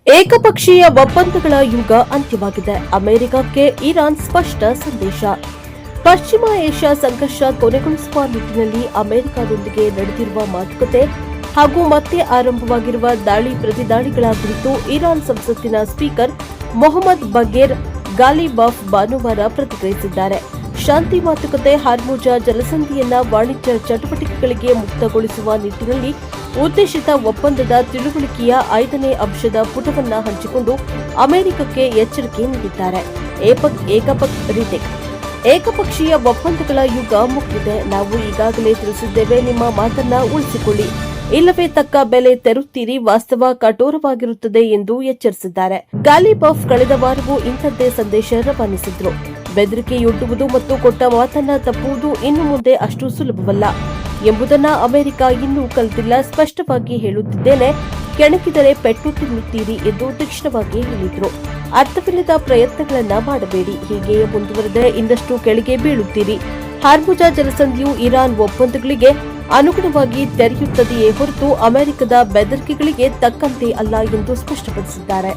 ಏಕಪಕ್ಷೀಯ ಒಪ್ಪಂದಗಳ ಯುಗ ಅಂತ್ಯವಾಗಿದೆ. ಅಮೆರಿಕಕ್ಕೆ ಇರಾನ್ ಸ್ಪಷ್ಟ ಸಂದೇಶ. ಪಶ್ಚಿಮ ಏಷ್ಯಾ ಸಂಘರ್ಷ ಕೊನೆಗೊಳಿಸುವ ನಿಟ್ಟಿನಲ್ಲಿ ಅಮೆರಿಕದೊಂದಿಗೆ ನಡೆದಿರುವ ಮಾತುಕತೆ ಹಾಗೂ ಮತ್ತೆ ಆರಂಭವಾಗಿರುವ ದಾಳಿ ಪ್ರತಿದಾಳಿಗಳ ಕುರಿತು ಇರಾನ್ ಸಂಸತ್ತಿನ ಸ್ಪೀಕರ್ ಮೊಹಮ್ಮದ್ ಬಗೇರ್ ಗಾಲಿಬಾಫ್ ಭಾನುವಾರ ಪ್ರತಿಕ್ರಿಯಿಸಿದ್ದಾರೆ. ಶಾಂತಿ ಮಾತುಕತೆ ಹಾರ್ಮುಜ ಜಲಸಂಧಿಯನ್ನ ವಾಣಿಜ್ಯ ಚಟುವಟಿಕೆಗಳಿಗೆ ಮುಕ್ತಗೊಳಿಸುವ ನಿಟ್ಟಿನಲ್ಲಿ ಉದ್ದೇಶಿತ ಒಪ್ಪಂದದ ತಿಳುವಳಿಕೆಯ 5ನೇ ಅಂಶದ ಪುಟವನ್ನು ಹಂಚಿಕೊಂಡು ಅಮೆರಿಕಕ್ಕೆ ಎಚ್ಚರಿಕೆ ನೀಡಿದ್ದಾರೆ. ಏಕಪಕ್ಷೀಯ ಒಪ್ಪಂದಗಳ ಯುಗ ಮುಗಿದಿದೆ. ನಾವು ಈಗಾಗಲೇ ತಿಳಿಸಿದ್ದೇವೆ, ನಿಮ್ಮ ಮಾತನ್ನ ಉಳಿಸಿಕೊಳ್ಳಿ, ಇಲ್ಲವೇ ತಕ್ಕ ಬೆಲೆ ತೆರುತ್ತೀರಿ. ವಾಸ್ತವ ಕಠೋರವಾಗಿರುತ್ತದೆ ಎಂದು ಎಚ್ಚರಿಸಿದ್ದಾರೆ. ಗಾಲಿಬಾಫ್ ಕಳೆದ ವಾರವೂ ಇಂಥದ್ದೇ ಸಂದೇಶ ರವಾನಿಸಿದ್ರು. ಬೆದರಿಕೆಯೊಡ್ಡುವುದು ಮತ್ತು ಕೊಟ್ಟ ಮಾತನ್ನ ತಪ್ಪುವುದು ಇನ್ನು ಮುಂದೆ ಅಷ್ಟು ಸುಲಭವಲ್ಲ ಎಂಬುದನ್ನ ಅಮೆರಿಕ ಇನ್ನೂ ಕಲಿತಿಲ್ಲ. ಸ್ಪಷ್ಟವಾಗಿ ಹೇಳುತ್ತಿದ್ದೇನೆ, ಕೆಣಕಿದರೆ ಪೆಟ್ಟು ತಿನ್ನುತ್ತೀರಿ ಎಂದು ತೀಕ್ಷ್ಣವಾಗಿ ಹೇಳಿದ್ರು. ಅರ್ಥವಿಲ್ಲದ ಪ್ರಯತ್ನಗಳನ್ನ ಮಾಡಬೇಡಿ. ಹೀಗೆಯೇ ಮುಂದುವರೆದರೆ ಇನ್ನಷ್ಟು ಕೆಳಗೆ ಬೀಳುತ್ತೀರಿ. ಹಾರ್ಮುಜ ಜಲಸಂಧಿಯು ಇರಾನ್ ಒಪ್ಪಂದಗಳಿಗೆ ಅನುಗುಣವಾಗಿ ತೆರೆಯುತ್ತದೆಯೇ ಹೊರತು ಅಮೆರಿಕದ ಬೆದರಿಕೆಗಳಿಗೆ ತಕ್ಕಂತೆ ಅಲ್ಲ ಎಂದು ಸ್ಪಷ್ಟಪಡಿಸಿದ್ದಾರೆ.